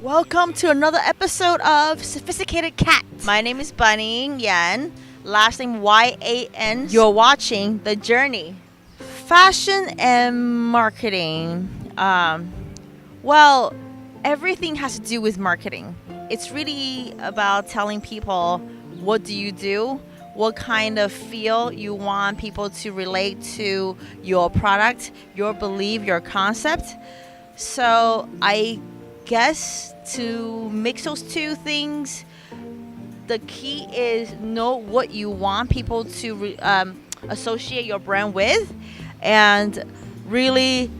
Welcome to another episode of Sophisticated Cat. My name is Bunny Yan, last name Y-A-N. You're watching The Journey. Fashion and marketing. Well, everything has to do with marketing. It's really about telling people what do you do, what kind of feel you want people to relate to your product, your belief, your concept. So I guess to mix those two things, the key is know what you want people to associate your brand with, and really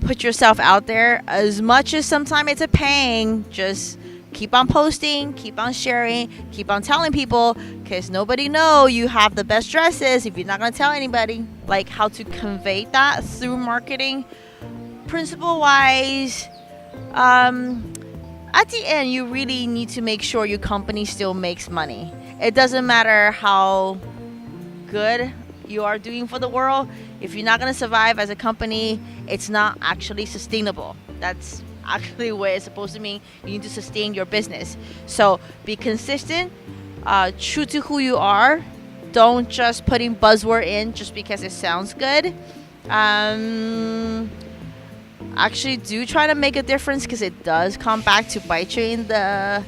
put yourself out there. As much as sometimes it's a pain, just keep on posting, keep on sharing, keep on telling people, because nobody know you have the best dresses if you're not going to tell anybody. Like how to convey that through marketing. Principle wise, at the end, you really need to make sure your company still makes money. It doesn't matter how good you are doing for the world. If you're not going to survive as a company, it's not actually sustainable. That's actually what it's supposed to mean. You need to sustain your business. So be consistent, true to who you are. Don't just putting buzzword in just because it sounds good. Actually do try to make a difference, because it does come back to bite you in the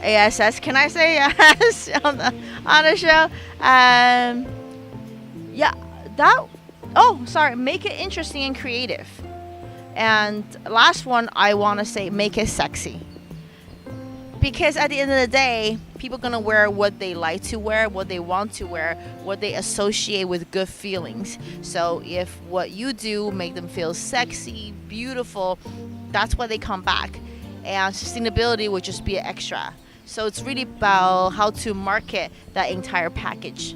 ass. Can I say yes on the show? Make it interesting and creative. And last one, I want to say make it sexy. Because at the end of the day, people are going to wear what they like to wear, what they want to wear, what they associate with good feelings. So if what you do make them feel sexy, beautiful, that's why they come back. And sustainability would just be an extra. So it's really about how to market that entire package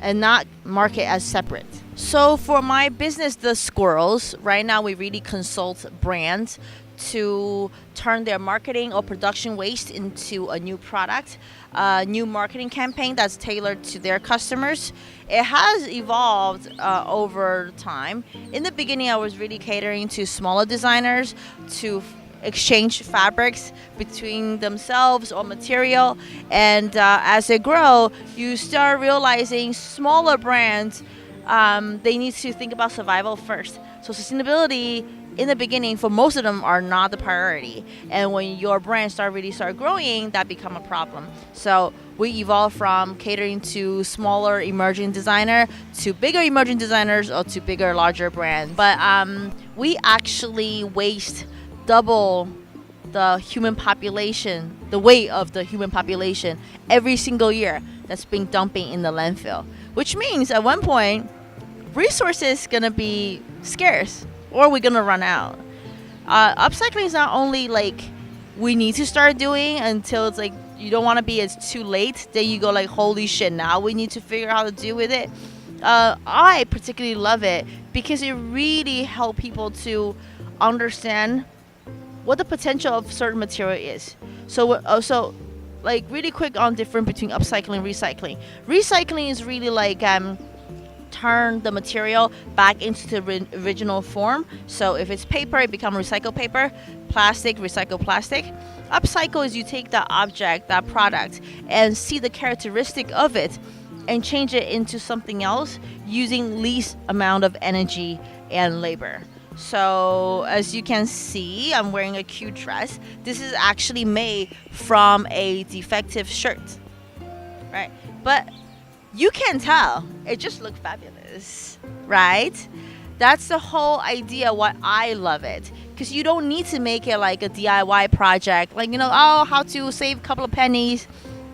and not market as separate. So for my business, The Squirrels, right now we really consult brands to turn their marketing or production waste into a new product, a new marketing campaign that's tailored to their customers. It has evolved over time. In the beginning, I was really catering to smaller designers to exchange fabrics between themselves or material. And as they grow, you start realizing smaller brands, they need to think about survival first. So sustainability in the beginning for most of them are not the priority, and when your brand start growing, that become a problem. So we evolve from catering to smaller emerging designer to bigger emerging designers or to bigger larger brands. But we actually waste double the human population, the weight of the human population every single year that's being dumping in the landfill, which means at one point resources gonna be scarce, or we're gonna run out. Upcycling is not only like we need to start doing until it's like you don't want to be it's too late. Then you go like, holy shit, now we need to figure out how to deal with it. I particularly love it because it really helps people to understand what the potential of certain material is. So like really quick on difference between upcycling and recycling. Recycling is really like turn the material back into the original form. So if it's paper, it becomes recycled paper. Plastic, recycled plastic. Upcycle is you take that object, that product, and see the characteristic of it and change it into something else using least amount of energy and labor. So as you can see, I'm wearing a cute dress. This is actually made from a defective shirt, right? But you can tell it just looks fabulous, right? That's the whole idea why I love it, because you don't need to make it like a DIY project, like, how to save a couple of pennies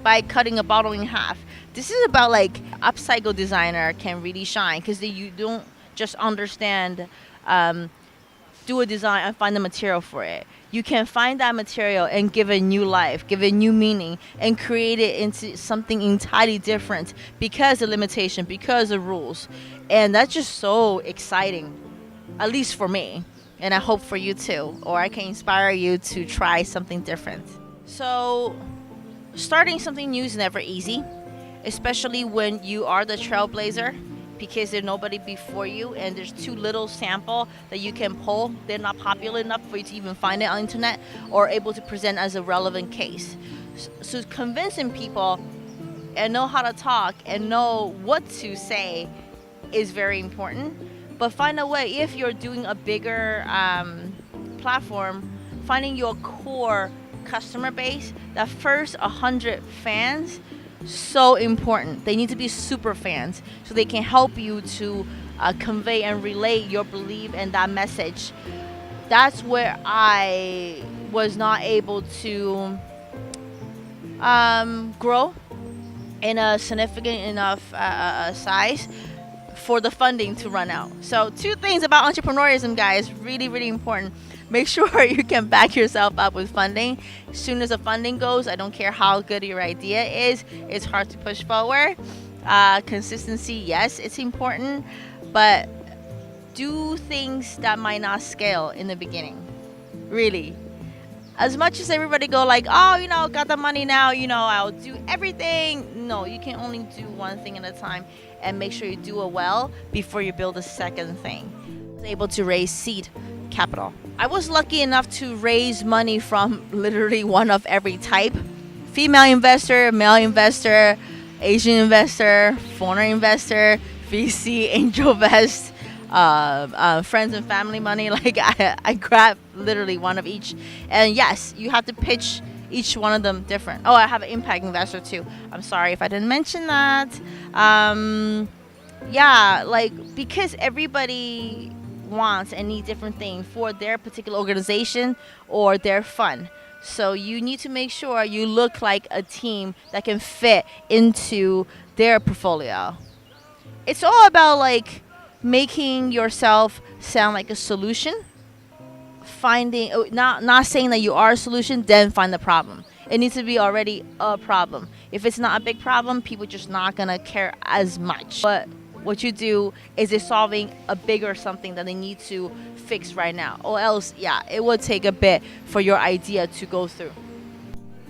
by cutting a bottle in half. This is about like upcycle designer can really shine, because you don't just understand do a design and find the material for it. You can find that material and give it new life, give it new meaning, and create it into something entirely different because of limitation, because of rules. And that's just so exciting, at least for me. And I hope for you too, or I can inspire you to try something different. So starting something new is never easy, especially when you are the trailblazer because there's nobody before you and there's too little sample that you can pull. They're not popular enough for you to even find it on the internet or able to present as a relevant case. So convincing people and know how to talk and know what to say is very important. But find a way, if you're doing a bigger platform, finding your core customer base, that first 100 fans, so important. They need to be super fans so they can help you to convey and relay your belief and that message. That's where I was not able to grow in a significant enough size for the funding to run out. So 2 things about entrepreneurism, guys, really, really important. Make sure you can back yourself up with funding. As soon as the funding goes, I don't care how good your idea is, it's hard to push forward. Consistency, yes, it's important, but do things that might not scale in the beginning. Really. As much as everybody go like, oh, got the money now, I'll do everything. No, you can only do one thing at a time and make sure you do it well before you build a second thing. I was able to raise seed capital. I was lucky enough to raise money from literally one of every type. Female investor, male investor, Asian investor, foreign investor, VC, angel invest, friends and family money. Like I grabbed literally one of each. And yes, you have to pitch each one of them different. Oh, I have an impact investor too. I'm sorry if I didn't mention that. Because everybody wants and needs different things for their particular organization or their fund. So you need to make sure you look like a team that can fit into their portfolio. It's all about like making yourself sound like a solution. Finding, not saying that you are a solution, then find the problem. It needs to be already a problem. If it's not a big problem, people just not gonna care as much. But what you do is it's solving a bigger something that they need to fix right now, or else, it would take a bit for your idea to go through.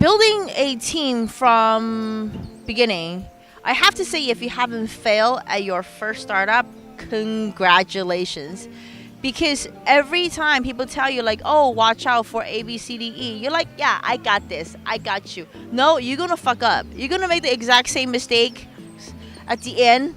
Building a team from beginning, I have to say, if you haven't failed at your first startup, congratulations. Because every time people tell you like, oh, watch out for A, B, C, D, E, you're like, yeah, I got this, I got you. No, you're gonna fuck up. You're gonna make the exact same mistake at the end.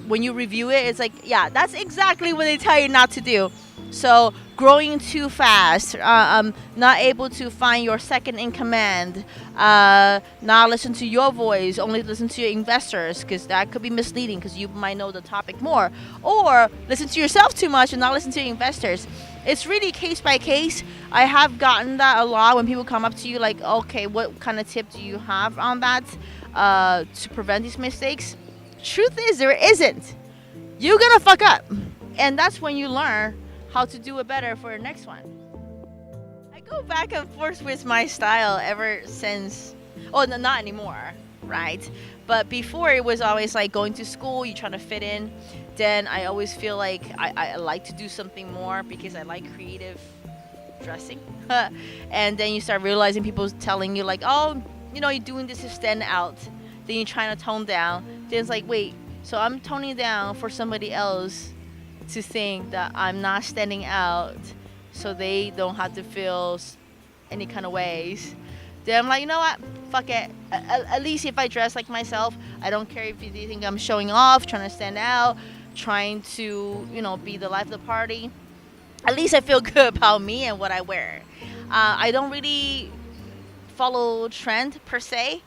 When you review it, it's like, yeah, that's exactly what they tell you not to do. So growing too fast, not able to find your second in command, not listen to your voice, only listen to your investors, because that could be misleading because you might know the topic more, or listen to yourself too much and not listen to your investors. It's really case by case. I have gotten that a lot when people come up to you like, okay, what kind of tip do you have on that to prevent these mistakes? Truth is, there isn't. You're gonna fuck up, and that's when you learn how to do it better for the next one. I go back and forth with my style ever since. Oh, no, not anymore, right? But before, it was always like going to school, you trying to fit in. Then I always feel like I like to do something more because I like creative dressing. And then you start realizing people telling you like, oh, you're doing this to stand out. Then you're trying to tone down. Then it's like, wait, so I'm toning down for somebody else to think that I'm not standing out, so they don't have to feel any kind of ways. Then I'm like, you know what? Fuck it. At least if I dress like myself, I don't care if you think I'm showing off, trying to stand out, trying to, be the life of the party. At least I feel good about me and what I wear. I don't really follow trend per se.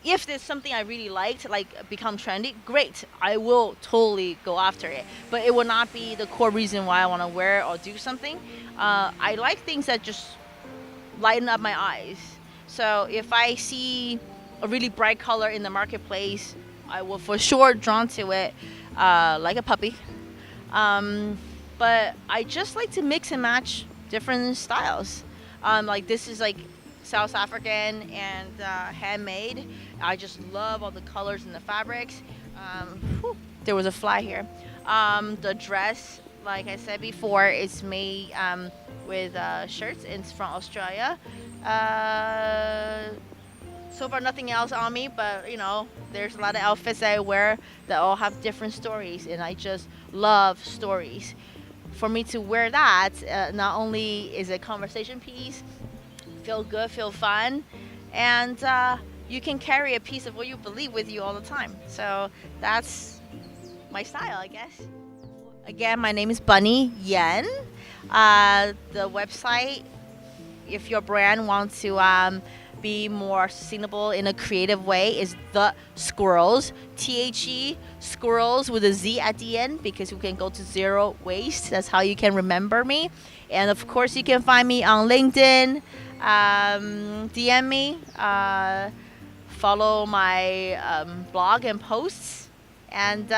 If there's something I really liked, like become trendy, great. I will totally go after it. But it will not be the core reason why I want to wear or do something. I like things that just lighten up my eyes. So if I see a really bright color in the marketplace, I will for sure drawn to it, like a puppy. But I just like to mix and match different styles. Like this is like South African and handmade. I just love all the colors and the fabrics. There was a fly here. The dress, like I said before, is made with shirts. It's from Australia. So far, nothing else on me, but there's a lot of outfits that I wear that all have different stories, and I just love stories. For me to wear that, not only is a conversation piece, feel good, feel fun, and you can carry a piece of what you believe with you all the time. So that's my style, I guess. Again, my name is Bunny Yen. The website, if your brand wants to be more sustainable in a creative way, is the Squirrels, Squirrels with a Z at the end, because you can go to zero waste. That's how you can remember me. And of course, you can find me on LinkedIn. DM me. Follow my blog and posts. And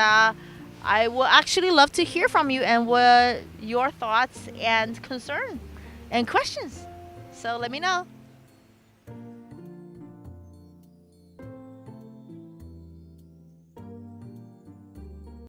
I will actually love to hear from you and what your thoughts and concern and questions. So let me know.